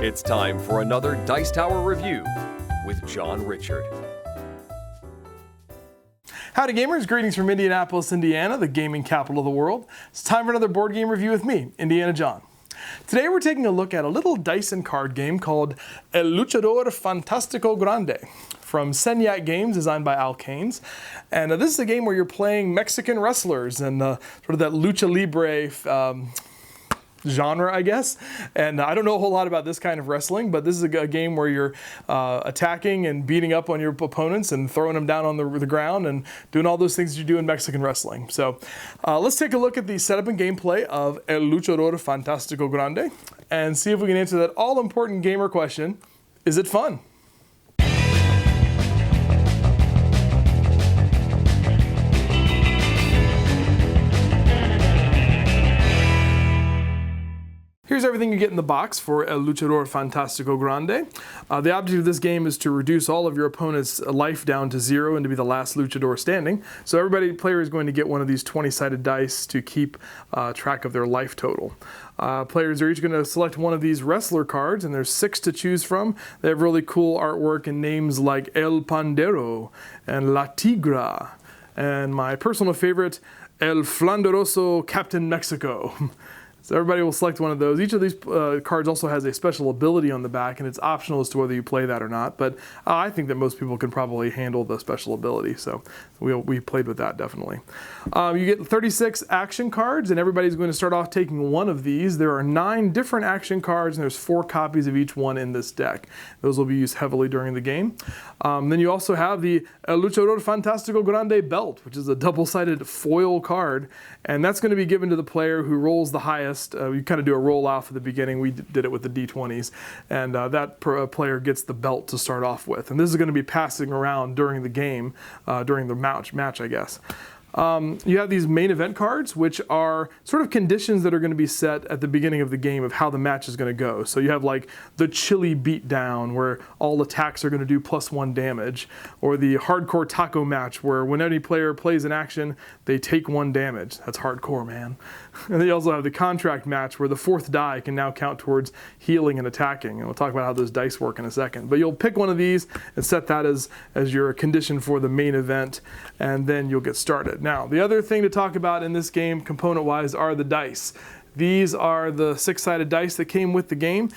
It's time for another Dice Tower review with John Richard. Howdy gamers, greetings from Indianapolis, Indiana, the gaming capital of the world. It's time for another board game review with me, Indiana John. Today we're taking a look at a little dice and card game called El Luchador Fantastico Grande from Senyak Games, designed by Al Keynes. And this is a game where you're playing Mexican wrestlers and sort of that lucha libre genre, I guess. And I don't know a whole lot about this kind of wrestling, but this is a game where you're attacking and beating up on your opponents and throwing them down on the ground and doing all those things you do in Mexican wrestling. So let's take a look at the setup and gameplay of El Luchador Fantastico Grande and see if we can answer that all-important gamer question, is it fun? Here's everything you get in the box for El Luchador Fantastico Grande. The object of this game is to reduce all of your opponent's life down to 0 and to be the last luchador standing. So player is going to get one of these 20-sided dice to keep track of their life total. Players are each going to select one of these wrestler cards, and there's 6 to choose from. They have really cool artwork and names like El Pandero and La Tigra, and my personal favorite, El Flanderoso Captain Mexico. So everybody will select one of those. Each of these cards also has a special ability on the back, and it's optional as to whether you play that or not. But I think that most people can probably handle the special ability, so we played with that definitely. You get 36 action cards, and everybody's going to start off taking one of these. There are 9 different action cards, and there's 4 copies of each one in this deck. Those will be used heavily during the game. Then you also have the El Luchador Fantastico Grande belt, which is a double-sided foil card, and that's going to be given to the player who rolls the highest. You kind of do a roll off at the beginning. We did it with the D20s, and that player gets the belt to start off with. And this is going to be passing around during the game, during the match, I guess. You have these main event cards, which are sort of conditions that are going to be set at the beginning of the game of how the match is going to go. So you have like the chili beatdown, where all attacks are going to do +1 damage, or the hardcore taco match, where when any player plays an action, they take 1 damage. That's hardcore, man. And then you also have the contract match, where the 4th die can now count towards healing and attacking. And we'll talk about how those dice work in a second. But you'll pick one of these and set that as your condition for the main event, and then you'll get started. Now, the other thing to talk about in this game, component-wise, are the dice. These are the 6-sided dice that came with the game.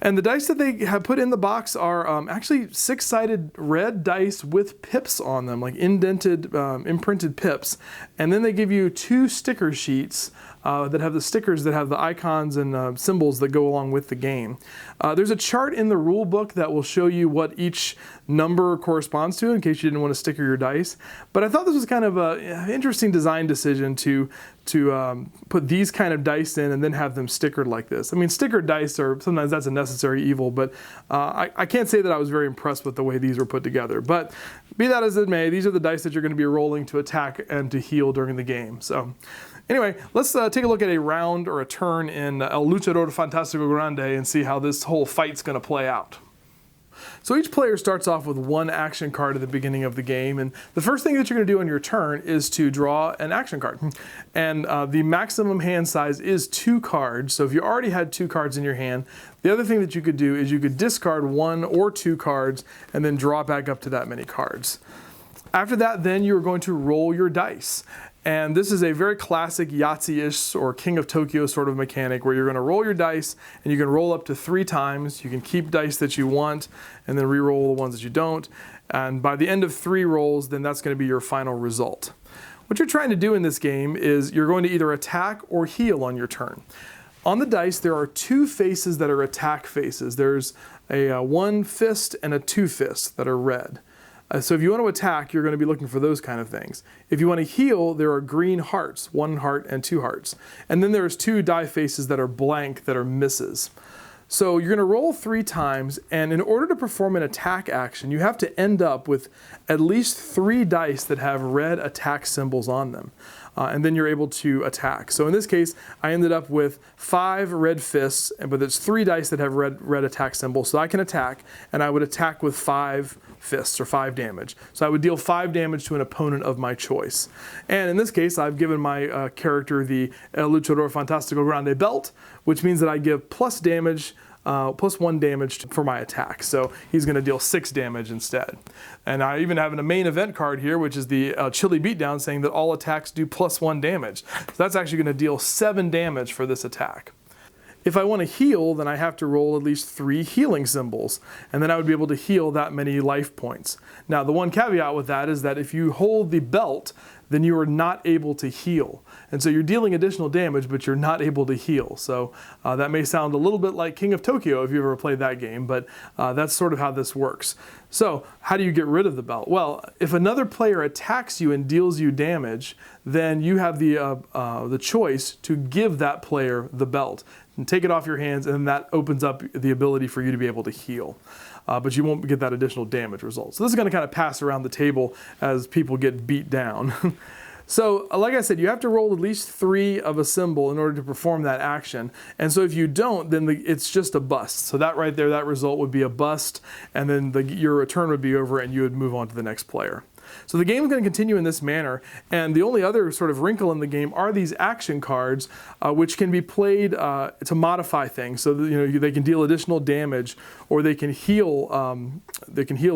And the dice that they have put in the box are actually 6-sided red dice with pips on them, like indented, imprinted pips. And then they give you 2 sticker sheets that have the stickers that have the icons and symbols that go along with the game. There's a chart in the rule book that will show you what each number corresponds to, in case you didn't want to sticker your dice. But I thought this was kind of an interesting design decision to put these kind of dice in and then have them stickered like this. I mean, stickered dice are, sometimes that's a necessary evil, but I can't say that I was very impressed with the way these were put together. But be that as it may, these are the dice that you're going to be rolling to attack and to heal during the game. So anyway, let's take a look at a round or a turn in El Luchador Fantastico Grande and see how this whole fight's going to play out. So each player starts off with 1 action card at the beginning of the game, and the first thing that you're going to do on your turn is to draw an action card. And the maximum hand size is 2 cards, so if you already had 2 cards in your hand, the other thing that you could do is you could discard 1 or 2 cards and then draw back up to that many cards. After that, then you're going to roll your dice. And this is a very classic Yahtzee-ish or King of Tokyo sort of mechanic, where you're going to roll your dice and you can roll up to 3 times. You can keep dice that you want and then re-roll the ones that you don't. And by the end of 3 rolls, then that's going to be your final result. What you're trying to do in this game is you're going to either attack or heal on your turn. On the dice, there are 2 faces that are attack faces. There's a 1 fist and a 2 fists that are red. So if you want to attack, you're going to be looking for those kind of things. If you want to heal, there are green hearts, 1 heart and 2 hearts. And then there's 2 die faces that are blank, that are misses. So you're going to roll 3 times, and in order to perform an attack action, you have to end up with at least 3 dice that have red attack symbols on them. And then you're able to attack. So in this case, I ended up with 5 red fists, but there's 3 dice that have red attack symbols. So I can attack, and I would attack with 5 fists, or 5 damage. So I would deal 5 damage to an opponent of my choice. And in this case, I've given my character the Luchador Fantastico Grande belt, which means that I give plus damage, plus 1 damage for my attack. So he's going to deal 6 damage instead. And I even have a main event card here, which is the Chili Beatdown, saying that all attacks do plus 1 damage. So that's actually going to deal 7 damage for this attack. If I want to heal, then I have to roll at least 3 healing symbols, and then I would be able to heal that many life points. Now, the one caveat with that is that if you hold the belt, then you are not able to heal. And so you're dealing additional damage, but you're not able to heal. So that may sound a little bit like King of Tokyo if you've ever played that game, but that's sort of how this works. So how do you get rid of the belt? Well, if another player attacks you and deals you damage, then you have the choice to give that player the belt and take it off your hands, and that opens up the ability for you to be able to heal. But you won't get that additional damage result. So this is going to kind of pass around the table as people get beat down. So like I said, you have to roll at least 3 of a symbol in order to perform that action. And so if you don't, then it's just a bust. So that right there, that result would be a bust, and then your turn would be over and you would move on to the next player. So the game is going to continue in this manner, and the only other sort of wrinkle in the game are these action cards, which can be played to modify things. So that, they can deal additional damage, or they can heal.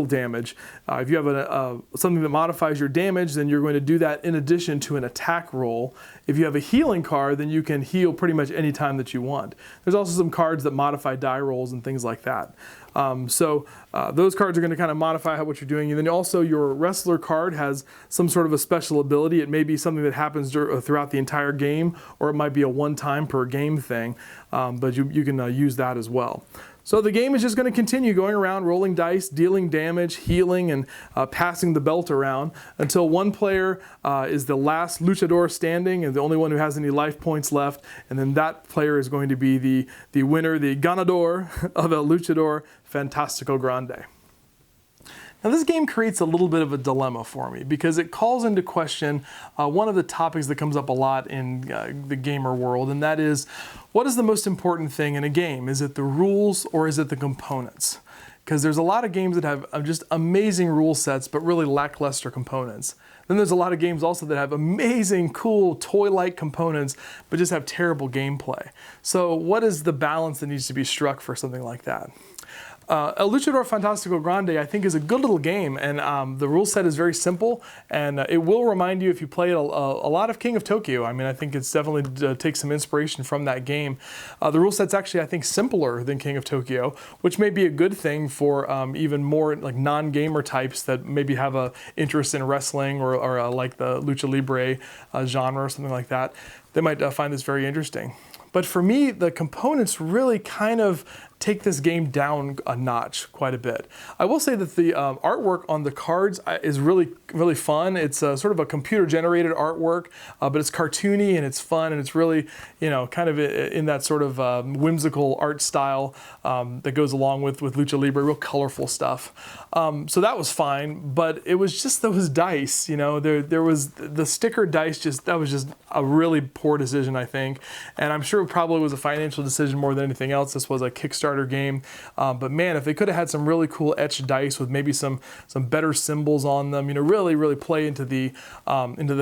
Damage. If you have something that modifies your damage, then you're going to do that in addition to an attack roll. If you have a healing card, then you can heal pretty much any time that you want. There's also some cards that modify die rolls and things like that. Those cards are going to kind of modify what you're doing. And then also your wrestler card has some sort of a special ability. It may be something that happens throughout the entire game, or it might be a one-time per game thing, but you can use that as well. So the game is just going to continue going around, rolling dice, dealing damage, healing, and passing the belt around until one player is the last luchador standing and the only one who has any life points left. And then that player is going to be the winner, the ganador of El Luchador Fantastico Grande. Now this game creates a little bit of a dilemma for me because it calls into question one of the topics that comes up a lot in the gamer world, and that is, what is the most important thing in a game? Is it the rules or is it the components? Because there's a lot of games that have just amazing rule sets but really lackluster components. Then there's a lot of games also that have amazing, cool, toy-like components but just have terrible gameplay. So what is the balance that needs to be struck for something like that? El Luchador Fantastico Grande, I think, is a good little game, and the rule set is very simple, and it will remind you, if you play it, a lot of King of Tokyo. I mean, I think it's definitely takes some inspiration from that game. The rule set's actually, I think, simpler than King of Tokyo, which may be a good thing for even more like non-gamer types that maybe have a interest in wrestling or like the Lucha Libre genre or something like that. They might find this very interesting. But for me, the components really kind of take this game down a notch quite a bit. I will say that the artwork on the cards is really, really fun. It's sort of a computer-generated artwork, but it's cartoony and it's fun, and it's really, kind of in that sort of whimsical art style that goes along with Lucha Libre, real colorful stuff. So that was fine, but it was just those dice, there was the sticker dice, that was just a really poor decision, I think. And I'm sure it probably was a financial decision more than anything else. This was a Kickstarter game, but man, if they could have had some really cool etched dice with maybe some better symbols on them, really play into the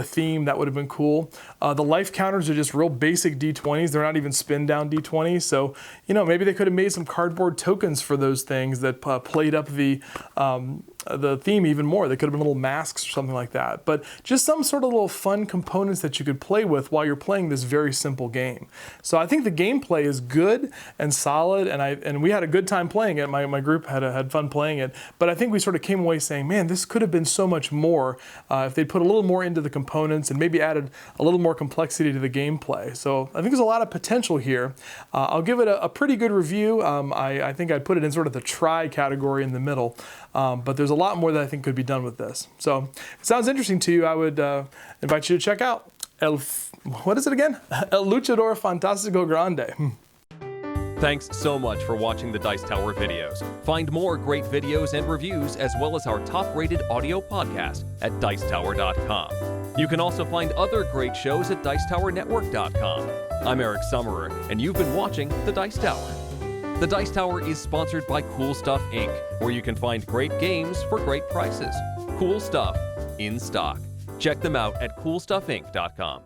theme, that would have been cool. The life counters are just real basic D20s. They're not even spin down D20s, so maybe they could have made some cardboard tokens for those things that played up the theme even more. They could have been little masks or something like that, but just some sort of little fun components that you could play with while you're playing this very simple game. So I think the gameplay is good and solid, and we had a good time playing it. My group had fun playing it, but I think we sort of came away saying, man, this could have been so much more if they'd put a little more into the components and maybe added a little more complexity to the gameplay. So I think there's a lot of potential here. I'll give it a pretty good review. I think I'd put it in sort of the try category in the middle, but there's a lot more that I think could be done with this. So if it sounds interesting to you, I would invite you to check out what is it again? El Luchador Fantastico Grande. Thanks so much for watching the Dice Tower videos. Find more great videos and reviews, as well as our top-rated audio podcast at Dicetower.com. You can also find other great shows at DicetowerNetwork.com. I'm Eric Summerer, and you've been watching the Dice Tower. The Dice Tower is sponsored by Cool Stuff Inc., where you can find great games for great prices. Cool Stuff, in stock. Check them out at coolstuffinc.com.